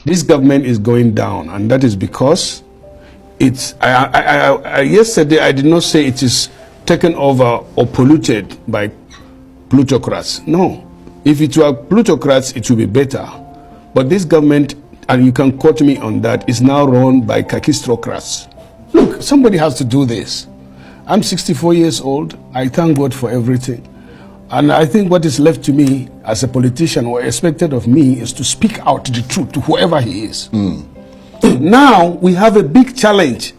This government is going down, and that is because it's. Yesterday, I did not say it is taken over or polluted by plutocrats. No. If it were plutocrats, it would be better. But this government, and you can quote me on that, is now run by kakistocrats. Look, somebody has to do this. I'm 64 years old. I thank God for everything. And I think what is left to me as a politician or expected of me is to speak out the truth to whoever he is. Now we have a big challenge,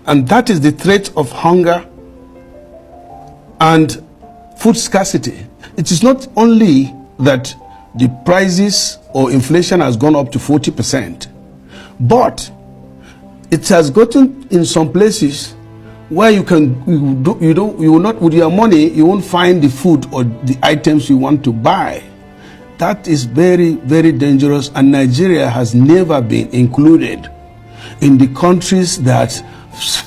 and that is the threat of hunger and food scarcity. It is not only that the prices or inflation has gone up to 40%, but it has gotten in some places where you will not, with your money, you won't find the food or the items you want to buy. That is very, very dangerous, and Nigeria has never been included in the countries that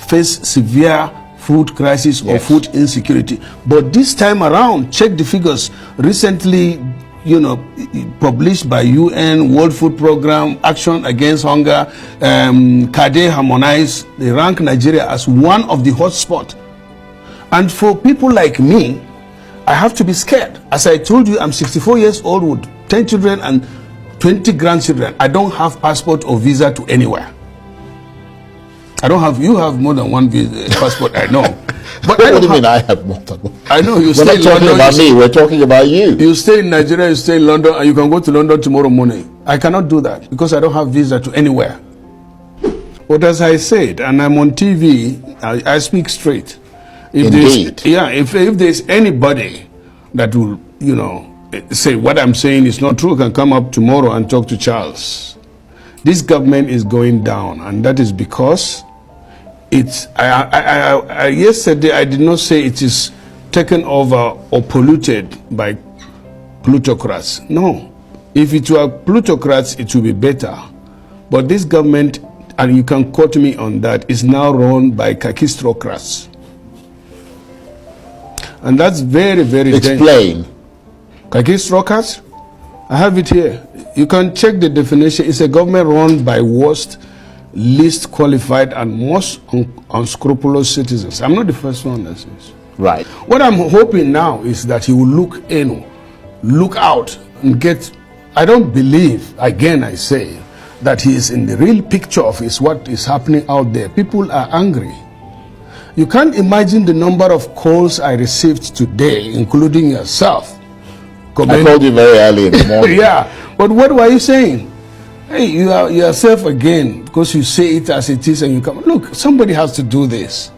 face severe food crisis or food insecurity. But this time around, check the figures recently, published by UN, World Food Program, Action Against Hunger, CADE Harmonize. They rank Nigeria as one of the hotspots. And for people like me, I have to be scared. As I told you, I'm 64 years old with 10 children and 20 grandchildren. I don't have passport or visa to anywhere. You have more than one passport, I know. But what do you mean I have more than one? I know you stay in London. We're not talking about me, we're talking about you. You stay in Nigeria, you stay in London, and you can go to London tomorrow morning. I cannot do that because I don't have visa to anywhere. But as I said, and I'm on TV, I speak straight. Indeed. If there's anybody that will, say what I'm saying is not true, can come up tomorrow and talk to Charles. This government is going down, and that is because it's. Yesterday, I did not say it is taken over or polluted by plutocrats. No. If it were plutocrats, it would be better. But this government, and you can quote me on that, is now run by kakistocrats. And that's very, very dangerous. Explain. Kakistocrats? I have it here. You can check the definition. It's a government run by worst, least qualified, and most unscrupulous citizens. I'm not the first one that says. Right. What I'm hoping now is that he will look out and get. I don't believe, again I say, that he is in the real picture of what is happening out there. People are angry. You can't imagine the number of calls I received today, including yourself. I called you very early in the morning. Yeah, but what were you saying? Hey, you are yourself again, because you say it as it is and you come. Look, somebody has to do this.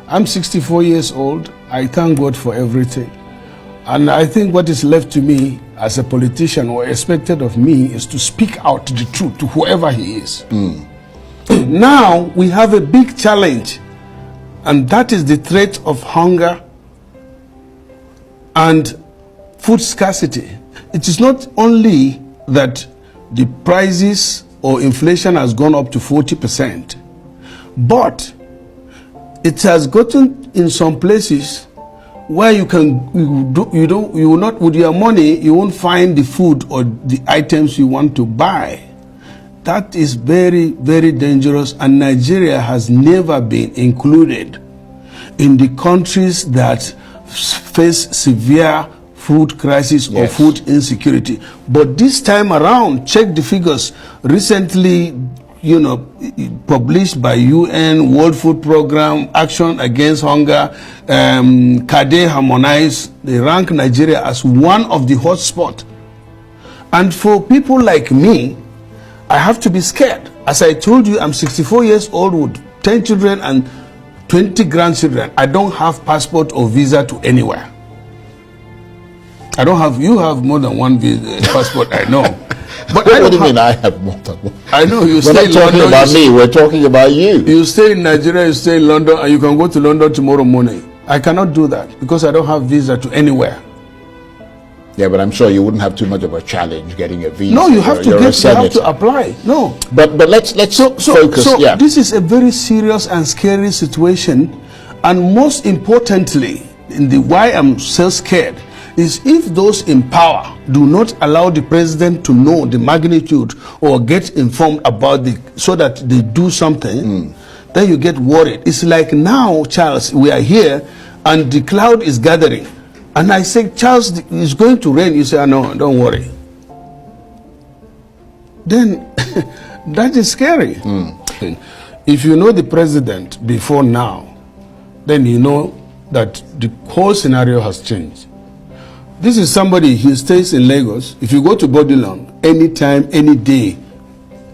I'm 64 years old. I thank God for everything. And I think what is left to me as a politician or expected of me is to speak out the truth to whoever he is. Now we have a big challenge, and that is the threat of hunger and food scarcity. It is not only that the prices or inflation has gone up to 40%, but it has gotten in some places where you will not, with your money, you won't find the food or the items you want to buy. That is very, very dangerous, and Nigeria has never been included in the countries that face severe food crisis or food insecurity. But this time around, check the figures recently, published by UN, World Food Program, Action Against Hunger, CADE Harmonize. They rank Nigeria as one of the hotspots. And for people like me, I have to be scared. As I told you, I'm 64 years old with 10 children and 20 grandchildren. I don't have passport or visa to anywhere. You have more than one passport, I know. But what do you mean I have more than one? I know you stay in London. We're not talking about me, we're talking about you. You stay in Nigeria, you stay in London, and you can go to London tomorrow morning. I cannot do that because I don't have visa to anywhere. Yeah, but I'm sure you wouldn't have too much of a challenge getting a visa. No, you have to apply. No. But let's focus. So this is a very serious and scary situation, and most importantly, why I'm so scared is if those in power do not allow the president to know the magnitude or get informed about so that they do something, then you get worried. It's like now, Charles, we are here and the cloud is gathering. And I say, Charles, it's going to rain. You say, oh, no, don't worry. Then that is scary. If you know the president before now, then you know that the whole scenario has changed. This is somebody, he stays in Lagos. If you go to Bodilon, anytime, any day,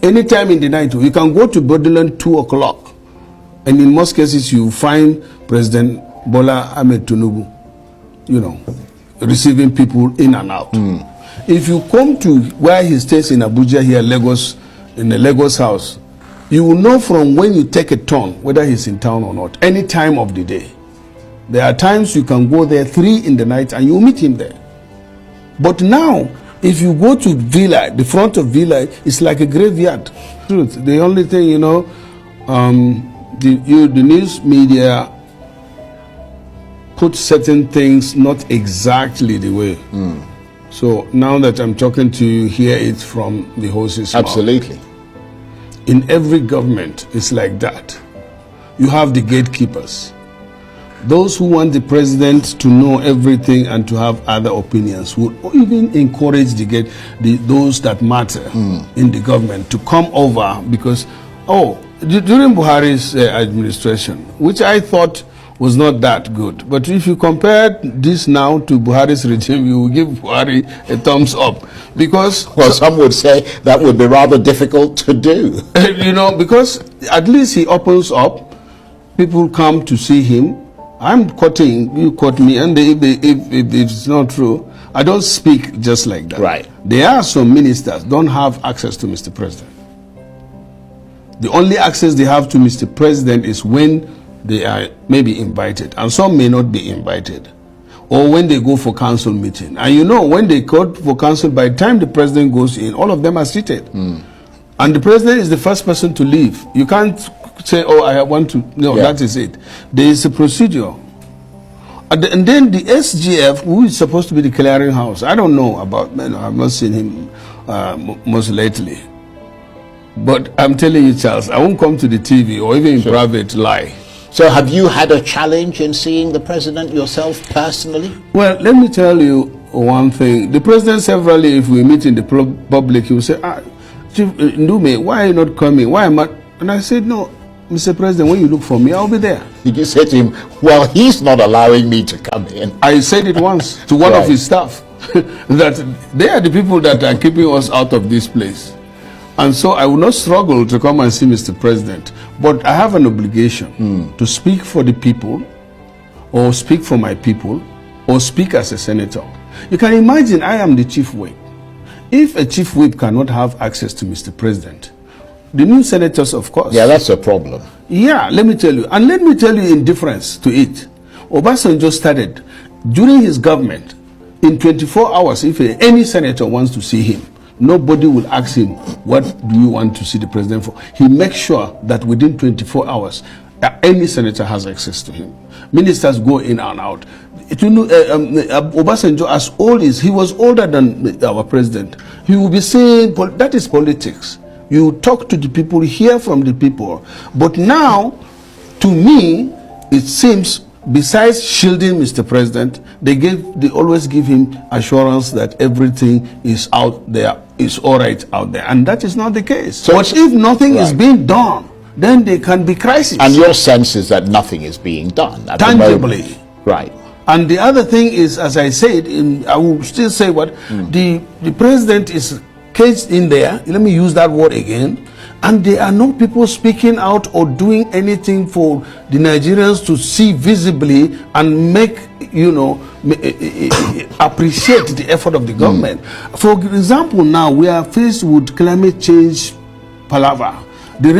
anytime in the night, you can go to Bodilon 2 o'clock. And in most cases, you find President Bola Ahmed Tinubu, you know, receiving people in and out. If you come to where he stays in Abuja here, Lagos, in the Lagos house, you will know from when you take a turn whether he's in town or not, any time of the day. There are times you can go there 3 in the night and you meet him there. But now, if you go to Villa, the front of Villa, it's like a graveyard. The only thing, you know, the news media put certain things not exactly the way. So now that I'm talking to you, hear it from the horse's mouth. Absolutely. In every government, it's like that. You have the gatekeepers. Those who want the president to know everything and to have other opinions would even encourage those that matter in the government to come over because, during Buhari's administration, which I thought was not that good. But if you compare this now to Buhari's regime, you will give Buhari a thumbs up. Because... Well, some would say that would be rather difficult to do. You know, because at least he opens up. People come to see him. I'm quoting, you quote me, and if it's not true, I don't speak just like that. Right. There are some ministers don't have access to Mr. President. The only access they have to Mr. President is when they are maybe invited, and some may not be invited, or when they go for council meeting. And you know, when they go for council, by the time the president goes in, all of them are seated. And the president is the first person to leave. You can't say, oh, I want to, no, that is it. There is a procedure. And then the SGF, who is supposed to be the clearing house, I don't know about, I've not seen him most lately. But I'm telling you, Charles, I won't come to the TV or even in private lie. So have you had a challenge in seeing the president yourself personally? Well, let me tell you one thing. The president severally, if we meet in the public, he will say, Chief Ndume, why are you not coming? Why am I? And I said, no, Mr. President, when you look for me, I'll be there. Did you say to him, well, he's not allowing me to come in? I said it once to one of his staff, that they are the people that are keeping us out of this place. And so I will not struggle to come and see Mr. President. But I have an obligation to speak for the people, or speak for my people, or speak as a senator. You can imagine I am the chief whip. If a chief whip cannot have access to Mr. President, the new senators, of course. Yeah, that's a problem. Yeah, let me tell you. And let me tell you in difference to it. Obasanjo started, during his government, in 24 hours, if any senator wants to see him, nobody will ask him, what do you want to see the president for? He makes sure that within 24 hours, any senator has access to him. Ministers go in and out. Obasanjo, as old as he was older than our president, he will be saying, that is politics. You talk to the people, hear from the people. But now, to me, it seems, besides shielding Mr. President, they always give him assurance that everything is out there, is all right out there. And that is not the case. So, but if nothing is being done, then there can be crisis. And your sense is that nothing is being done at tangibly. The moment. Right. And the other thing is, as I said, I will still say what the president is caged in there. Let me use that word again. And there are no people speaking out or doing anything for the Nigerians to see visibly and make, appreciate the effort of the government. For example, now we are faced with climate change palaver. The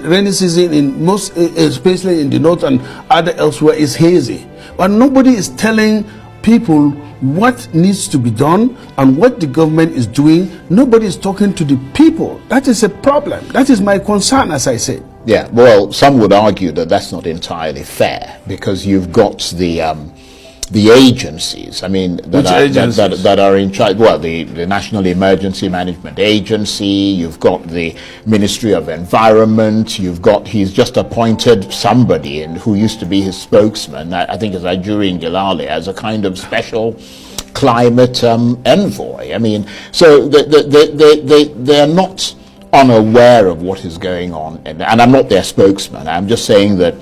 rainy season in most, especially in the north and other elsewhere, is hazy. But nobody is telling people what needs to be done and what the government is doing. Nobody is talking to the people. That is a problem. That is my concern, as I said. Yeah, well, some would argue that that's not entirely fair, because you've got the the agencies, I mean, Which agencies? that are in charge. Well, the National Emergency Management Agency, you've got the Ministry of Environment, he's just appointed somebody who used to be his spokesman, I think it's Ajuri Ngilale, as a kind of special climate envoy. I mean, so they're not unaware of what is going on, and I'm not their spokesman. I'm just saying that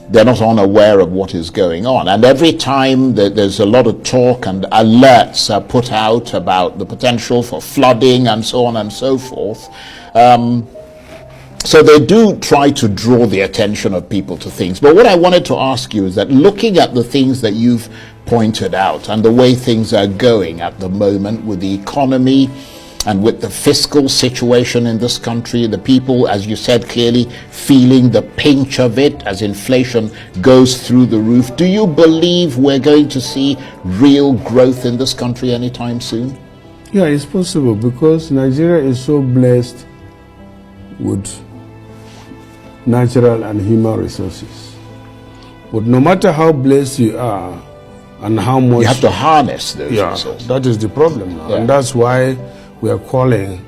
they're not unaware of what is going on. And every time there's a lot of talk and alerts are put out about the potential for flooding and so on and so forth, so they do try to draw the attention of people to things. But what I wanted to ask you is that, looking at the things that you've pointed out and the way things are going at the moment with the economy and with the fiscal situation in this country, the people, as you said clearly, feeling the pinch of it as inflation goes through the roof, do you believe we're going to see real growth in this country anytime soon? Yeah, it's possible, because Nigeria is so blessed with natural and human resources. But no matter how blessed you are and how much... You have to harness those resources. That is the problem now. Yeah. And that's why we are calling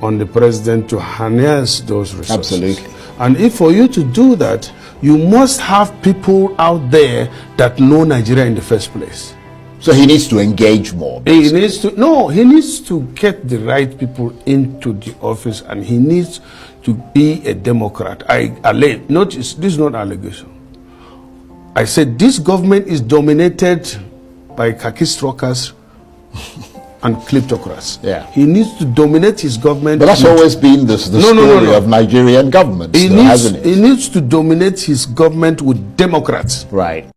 on the president to harness those resources. Absolutely. And if for you to do that, you must have people out there that know Nigeria in the first place. So he needs to engage more. He needs to get the right people into the office, and he needs to be a Democrat. This is not allegation. I said this government is dominated by khaki strokers and kleptocrats. Yeah. He needs to dominate his government. But that's always been the story of Nigerian governments, hasn't it? He needs to dominate his government with Democrats. Right.